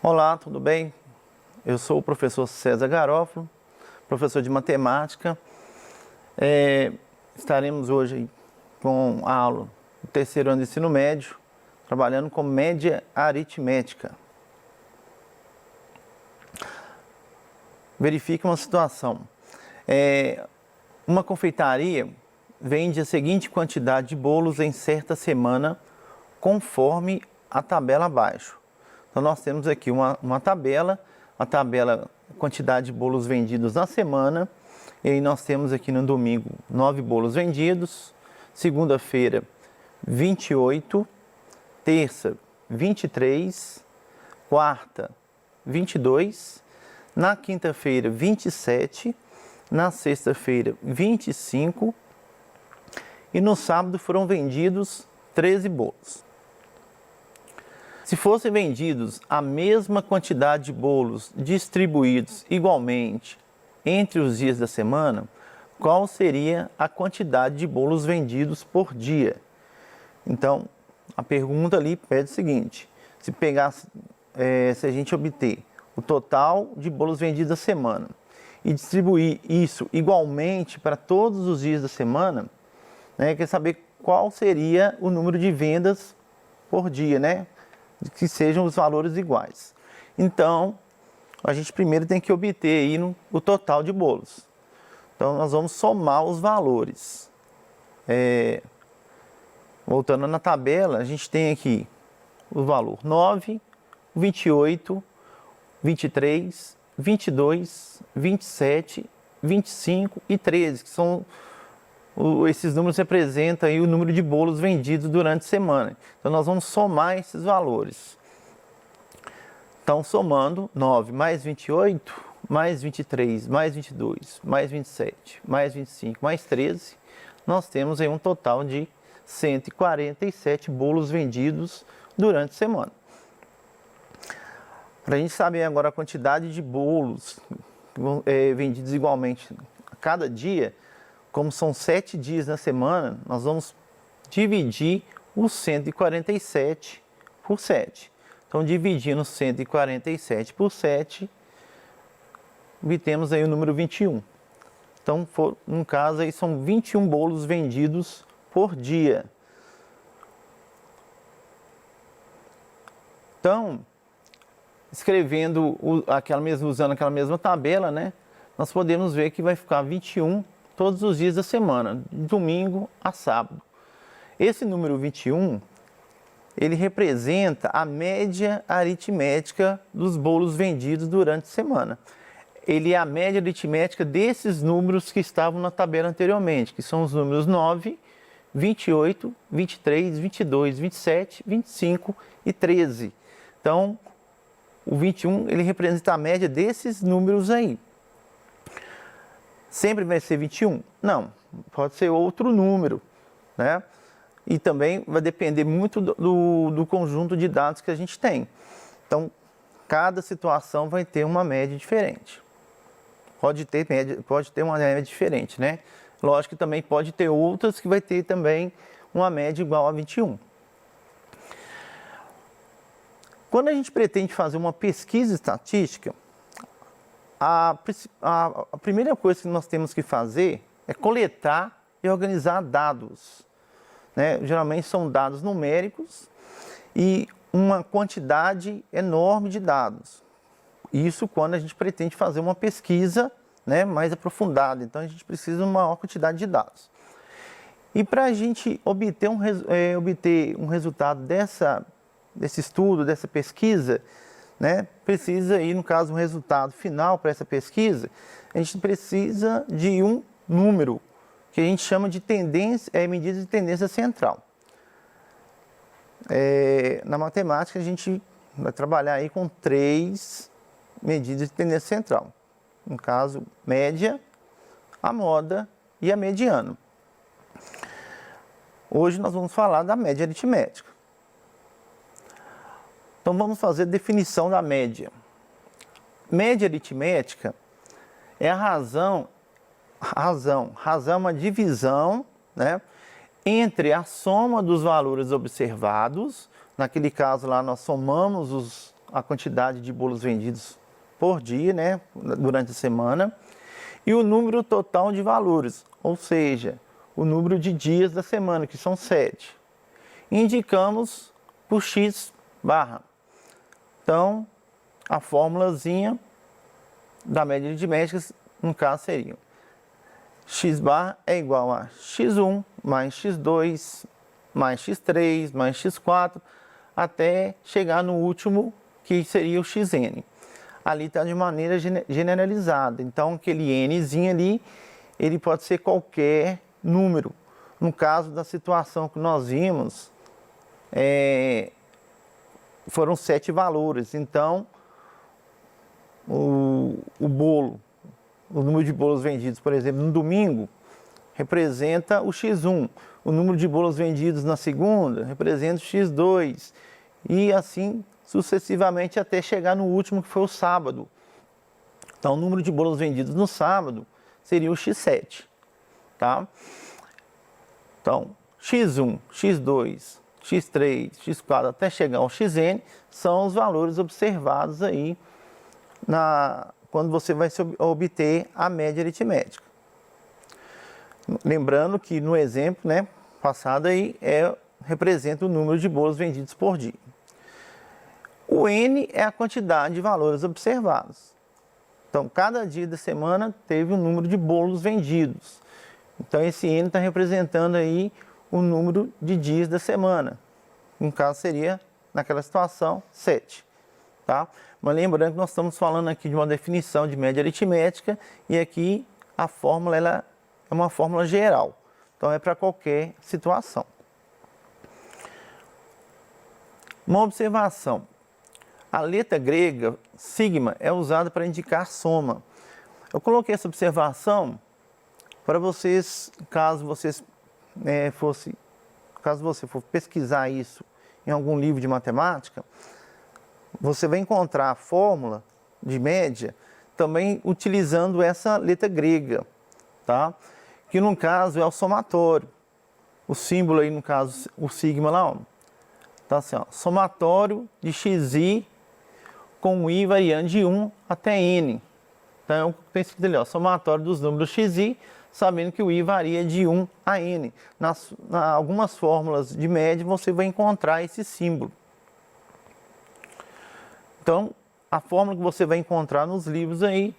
Olá, tudo bem? Eu sou o professor César Garofalo, professor de matemática. Estaremos hoje com a aula do terceiro ano de ensino médio, trabalhando com média aritmética. Verifique uma situação. Uma confeitaria vende a seguinte quantidade de bolos em certa semana, conforme a tabela abaixo. Então, nós temos aqui uma tabela, quantidade de bolos vendidos na semana. E aí nós temos aqui no domingo 9 bolos vendidos, segunda-feira 28, terça 23, quarta 22, na quinta-feira 27, na sexta-feira 25 e no sábado foram vendidos 13 bolos. Se fossem vendidos a mesma quantidade de bolos distribuídos igualmente entre os dias da semana, qual seria a quantidade de bolos vendidos por dia? Então, a pergunta ali pede o seguinte: se a gente obter o total de bolos vendidos da semana e distribuir isso igualmente para todos os dias da semana, quer saber qual seria o número de vendas por dia, que sejam os valores iguais. Então, a gente primeiro tem que obter aí o total de bolos. Então, nós vamos somar os valores. Voltando na tabela, a gente tem aqui o valor 9, 28, 23, 22, 27, 25 e 13, que são esses números representam aí o número de bolos vendidos durante a semana. Então, nós vamos somar esses valores. Então, somando 9 mais 28, mais 23, mais 22, mais 27, mais 25, mais 13, nós temos aí um total de 147 bolos vendidos durante a semana. Para a gente saber agora a quantidade de bolos vendidos igualmente a cada dia, como são 7 dias na semana, nós vamos dividir os 147 por 7. Então, dividindo 147 por 7, obtemos aí o número 21. Então, no caso, aí são 21 bolos vendidos por dia. Então, usando aquela mesma tabela, nós podemos ver que vai ficar 21 todos os dias da semana, de domingo a sábado. Esse número 21, ele representa a média aritmética dos bolos vendidos durante a semana. Ele é a média aritmética desses números que estavam na tabela anteriormente, que são os números 9, 28, 23, 22, 27, 25 e 13. Então, o 21, ele representa a média desses números aí. Sempre vai ser 21? Não, pode ser outro número, E também vai depender muito do conjunto de dados que a gente tem. Então, cada situação vai ter uma média diferente. Pode ter uma média diferente, Lógico que também pode ter outras que vai ter também uma média igual a 21. Quando a gente pretende fazer uma pesquisa estatística, a primeira coisa que nós temos que fazer é coletar e organizar dados. Geralmente são dados numéricos e uma quantidade enorme de dados. Isso quando a gente pretende fazer uma pesquisa mais aprofundada. Então, a gente precisa de uma maior quantidade de dados. E para a gente obter um resultado desse estudo, dessa pesquisa, precisa ir, no caso, um resultado final para essa pesquisa, a gente precisa de um número, que a gente chama de medida de tendência central. Na matemática, a gente vai trabalhar aí com 3 medidas de tendência central. No caso, média, a moda e a mediana. Hoje nós vamos falar da média aritmética. Então, vamos fazer a definição da média. Média aritmética é a razão é uma divisão, entre a soma dos valores observados. Naquele caso lá, nós somamos a quantidade de bolos vendidos por dia, né, durante a semana, e o número total de valores, ou seja, o número de dias da semana, que são 7. Indicamos por x barra. Então, a fórmulazinha da média aritmética, no caso, seria x barra é igual a x1 mais x2 mais x3 mais x4, até chegar no último, que seria o xn. Ali está de maneira generalizada. Então, aquele nzinho ali, ele pode ser qualquer número. No caso da situação que nós vimos, foram 7 valores. Então, o bolo, o número de bolos vendidos, por exemplo, no domingo, representa o x1. O número de bolos vendidos na segunda representa o x2. E assim sucessivamente até chegar no último, que foi o sábado. Então, o número de bolos vendidos no sábado seria o x7. Tá? Então, x1, x2, x3, x4, até chegar ao xn, são os valores observados aí quando você vai obter a média aritmética. Lembrando que no exemplo, né, passado aí, representa o número de bolos vendidos por dia. O n é a quantidade de valores observados. Então, cada dia da semana teve um número de bolos vendidos. Então, esse n está representando aí o número de dias da semana. No caso, seria, naquela situação, 7. Tá? Mas lembrando que nós estamos falando aqui de uma definição de média aritmética, e aqui a fórmula ela é uma fórmula geral. Então, é para qualquer situação. Uma observação. A letra grega, sigma, é usada para indicar soma. Eu coloquei essa observação para vocês, caso você for pesquisar isso em algum livro de matemática, você vai encontrar a fórmula de média também utilizando essa letra grega, tá? Que no caso é o somatório. O símbolo aí, no caso, o sigma lá, ó, tá assim, ó, somatório de xi com i variando de 1 até n. Então, tem escrito ali, ó, somatório dos números xi, sabendo que o i varia de 1 a n. Algumas fórmulas de média você vai encontrar esse símbolo. Então, a fórmula que você vai encontrar nos livros aí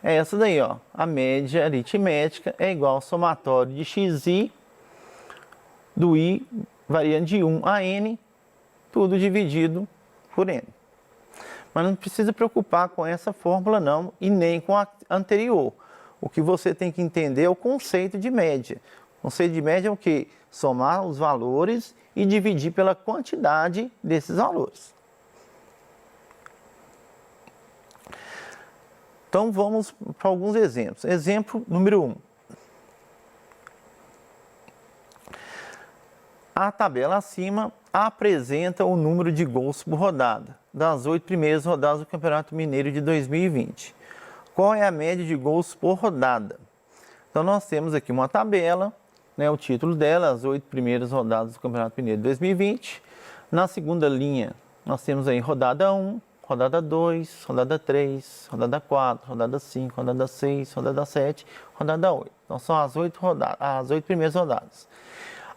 é essa daí, ó. A média aritmética é igual ao somatório de xi do i variando de 1 a n, tudo dividido por n. Mas não precisa preocupar com essa fórmula não, e nem com a anterior. O que você tem que entender é o conceito de média. O conceito de média é o quê? Somar os valores e dividir pela quantidade desses valores. Então, vamos para alguns exemplos. Exemplo número 1. A tabela acima apresenta o número de gols por rodada das 8 primeiras rodadas do Campeonato Mineiro de 2020. Qual é a média de gols por rodada? Então, nós temos aqui uma tabela, né, o título dela, as 8 primeiras rodadas do Campeonato Mineiro de 2020. Na segunda linha, nós temos aí rodada 1, rodada 2, rodada 3, rodada 4, rodada 5, rodada 6, rodada 7, rodada 8. Então, são as 8 primeiras rodadas.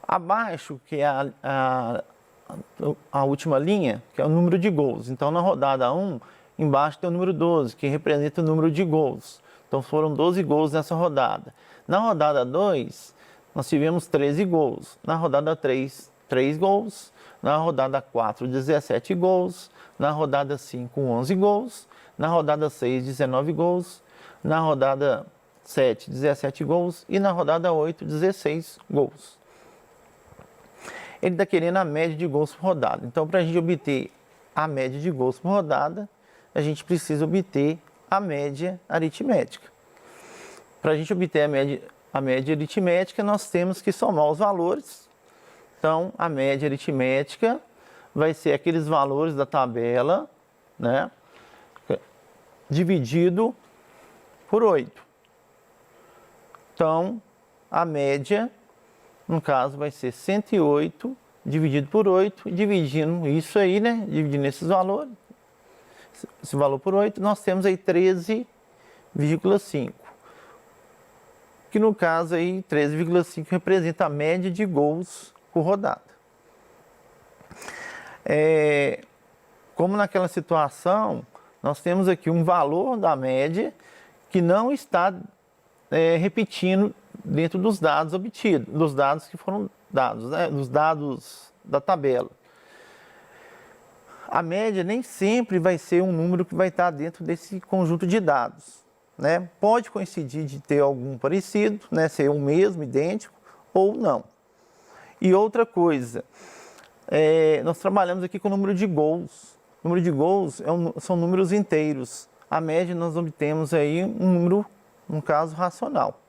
Abaixo, que é a última linha, que é o número de gols. Então, na rodada 1, embaixo tem o número 12, que representa o número de gols. Então, foram 12 gols nessa rodada. Na rodada 2, nós tivemos 13 gols. Na rodada 3, 3 gols. Na rodada 4, 17 gols. Na rodada 5, 11 gols. Na rodada 6, 19 gols. Na rodada 7, 17 gols. E na rodada 8, 16 gols. Ele está querendo a média de gols por rodada. Então, para a gente obter a média de gols por rodada, a gente precisa obter a média aritmética. Para a gente obter a média aritmética, nós temos que somar os valores. Então, a média aritmética vai ser aqueles valores da tabela, né, dividido por 8. Então, a média, no caso, vai ser 108 dividido por 8, dividindo isso aí, né? Dividindo esses valores, esse valor por 8, nós temos aí 13,5. Que no caso aí 13,5 representa a média de gols por rodada. Como naquela situação, nós temos aqui um valor da média que não está repetindo dentro dos dados obtidos, dos dados que foram dados, né, dos dados da tabela. A média nem sempre vai ser um número que vai estar dentro desse conjunto de dados, né? Pode coincidir de ter algum parecido, né, ser o mesmo, idêntico, ou não. E outra coisa, nós trabalhamos aqui com o número de gols. O número de gols são números inteiros. A média nós obtemos aí um número, no caso, racional.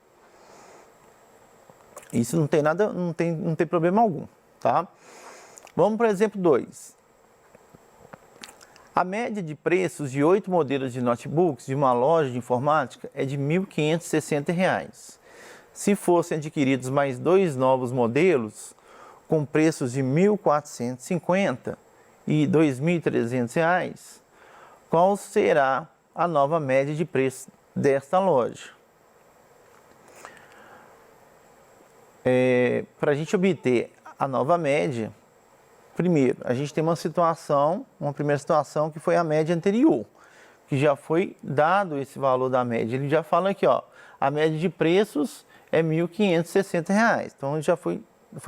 Isso não tem nada, não tem problema algum, tá? Vamos para o exemplo 2. A média de preços de 8 modelos de notebooks de uma loja de informática é de R$ 1.560. Se fossem adquiridos mais 2 novos modelos, com preços de R$ 1.450 e R$ 2.300, qual será a nova média de preço desta loja? Para a gente obter a nova média, primeiro, a gente tem uma primeira situação que foi a média anterior, que já foi dado esse valor da média. Ele já fala aqui, ó, a média de preços é R$ 1.560. Então, já foi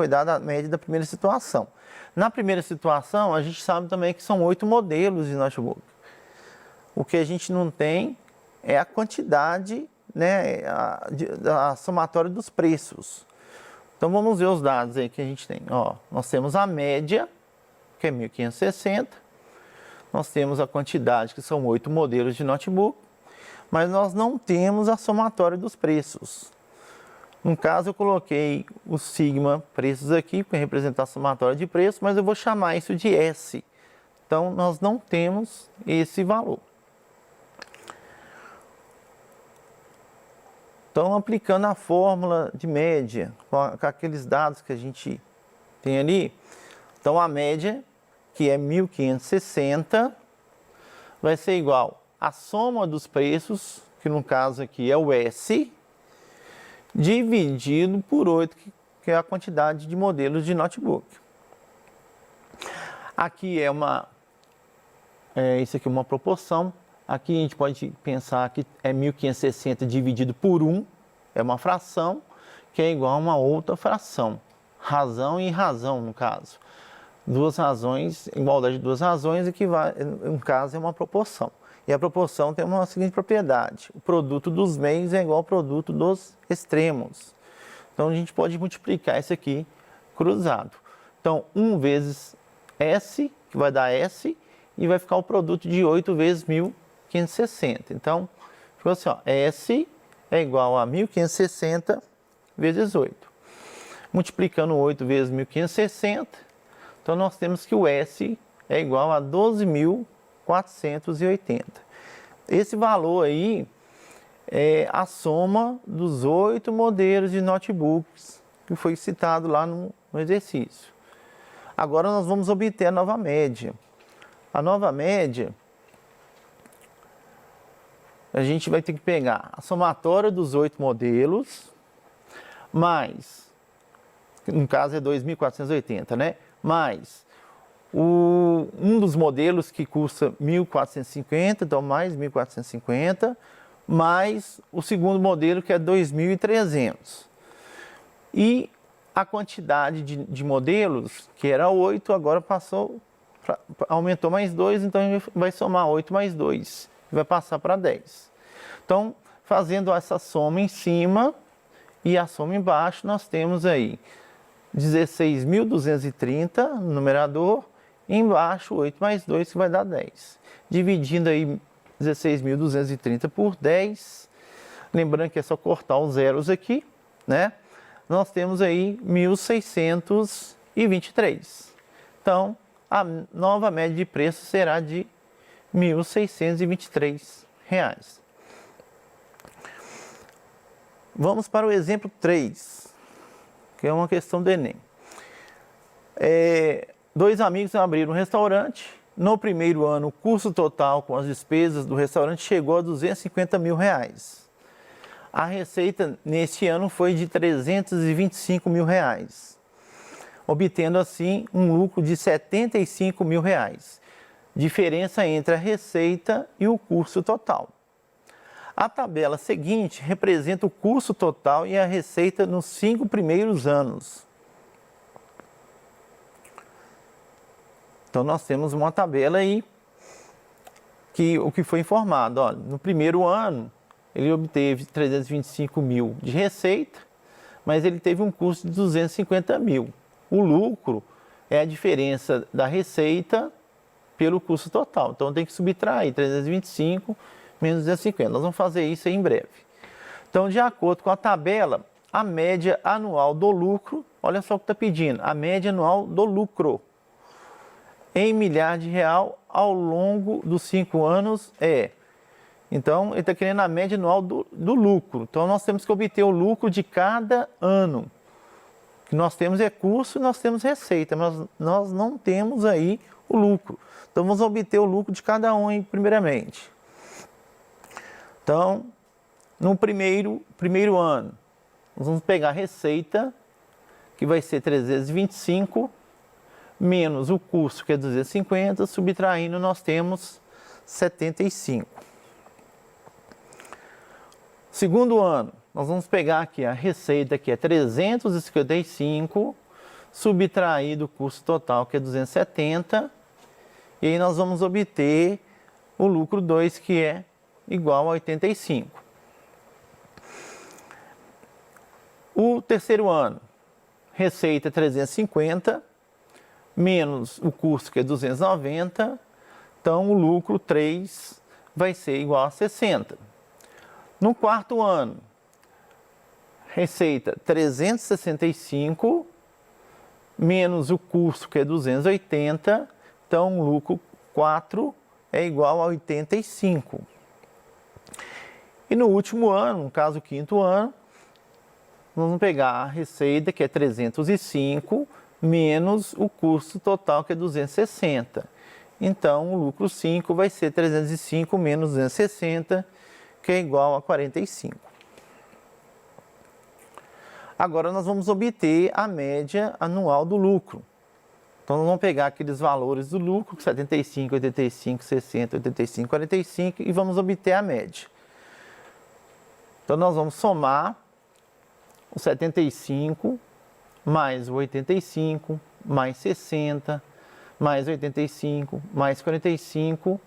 dada a média da primeira situação. Na primeira situação, a gente sabe também que são 8 modelos de notebook. O que a gente não tem é a quantidade, né, a somatória dos preços. Então, vamos ver os dados aí que a gente tem. Ó, nós temos a média, que é 1.560. Nós temos a quantidade, que são 8 modelos de notebook. Mas nós não temos a somatória dos preços. No caso, eu coloquei o sigma preços aqui, para representar a somatória de preços, mas eu vou chamar isso de S. Então, nós não temos esse valor. Então, aplicando a fórmula de média, com aqueles dados que a gente tem ali, então a média, que é 1.560, vai ser igual à soma dos preços, que no caso aqui é o S, dividido por 8, que é a quantidade de modelos de notebook. Aqui isso aqui é uma proporção. Aqui a gente pode pensar que é 1.560 dividido por 1, é uma fração, que é igual a uma outra fração. Razão e razão, no caso. Duas razões, igualdade de duas razões, no caso é uma proporção. E a proporção tem uma seguinte propriedade: o produto dos meios é igual ao produto dos extremos. Então a gente pode multiplicar isso aqui cruzado. Então 1 vezes S, que vai dar S, e vai ficar o produto de 8 vezes 1.560. Então ficou assim, ó, S é igual a 1.560 vezes 8. Multiplicando 8 vezes 1.560, então nós temos que o S é igual a 12.480. Esse valor aí é a soma dos 8 modelos de notebooks que foi citado lá no exercício. Agora nós vamos obter a nova média. A nova média, a gente vai ter que pegar a somatória dos 8 modelos, mais, no caso é 2.480, né? Mais um dos modelos que custa 1.450, então mais 1.450, mais o segundo modelo que é 2.300. E a quantidade de modelos, que era 8, agora aumentou mais 2, então a gente vai somar 8 mais 2, e vai passar para 10. Então, fazendo essa soma em cima e a soma embaixo, nós temos aí 16.230 no numerador, e embaixo 8 mais 2, que vai dar 10. Dividindo aí 16.230 por 10, lembrando que é só cortar os zeros aqui, né? Nós temos aí 1.623. Então, a nova média de preço será de R$ 1.623. Vamos para o exemplo 3, que é uma questão do Enem. Dois amigos abriram um restaurante. No primeiro ano, o custo total com as despesas do restaurante chegou a R$250 mil. A receita neste ano foi de R$325 mil, obtendo assim um lucro de R$75 mil. Diferença entre a receita e o custo total. A tabela seguinte representa o custo total e a receita nos 5 primeiros anos. Então nós temos uma tabela aí que o que foi informado, ó, no primeiro ano ele obteve 325 mil de receita, mas ele teve um custo de 250 mil. O lucro é a diferença da receita pelo custo total. Então tem que subtrair 325 menos 250. Nós vamos fazer isso aí em breve. Então, de acordo com a tabela, a média anual do lucro, olha só o que está pedindo, a média anual do lucro em milhares de real ao longo dos 5 anos é. Então, ele está querendo a média anual do lucro. Então, nós temos que obter o lucro de cada ano. O que nós temos é custo e nós temos receita, mas nós não temos aí o lucro. Então, vamos obter o lucro de cada um aí, primeiramente. Então, no primeiro ano, nós vamos pegar a receita, que vai ser 325, menos o custo, que é 250, subtraindo, nós temos 75. Segundo ano, nós vamos pegar aqui a receita, que é 355, subtrair do custo total, que é 270, e aí nós vamos obter o lucro 2, que é igual a 85. O terceiro ano, receita 350, menos o custo, que é 290, então o lucro 3 vai ser igual a 60. No quarto ano, receita 365, menos o custo, que é 280, então o lucro 4 é igual a 85. E no último ano, no caso o quinto ano, nós vamos pegar a receita, que é 305, menos o custo total, que é 260. Então, o lucro 5 vai ser 305 menos 260, que é igual a 45. Agora, nós vamos obter a média anual do lucro. Então, nós vamos pegar aqueles valores do lucro, 75, 85, 60, 85, 45, e vamos obter a média. Então, nós vamos somar o 75 mais o 85, mais 60, mais 85, mais 45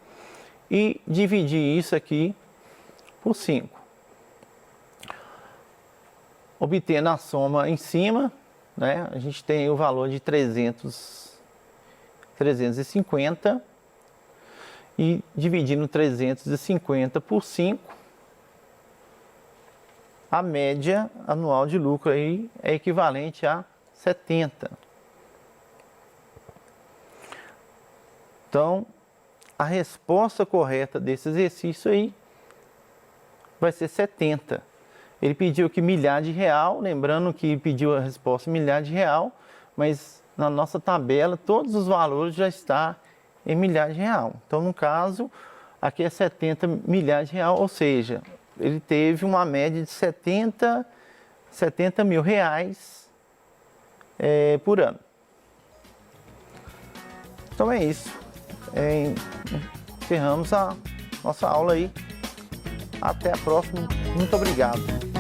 e dividir isso aqui por 5. Obtendo a soma em cima, né, a gente tem o valor de 350 e dividindo 350 por 5, a média anual de lucro aí é equivalente a 70. Então, a resposta correta desse exercício aí vai ser 70. Ele pediu aqui milhar de real, lembrando que pediu a resposta milhar de real, mas na nossa tabela todos os valores já estão em milhar de real. Então, no caso, aqui é 70 milhares de real, ou seja, ele teve uma média de 70 mil reais por ano. Então é isso. Encerramos a nossa aula aí. Até a próxima. Muito obrigado.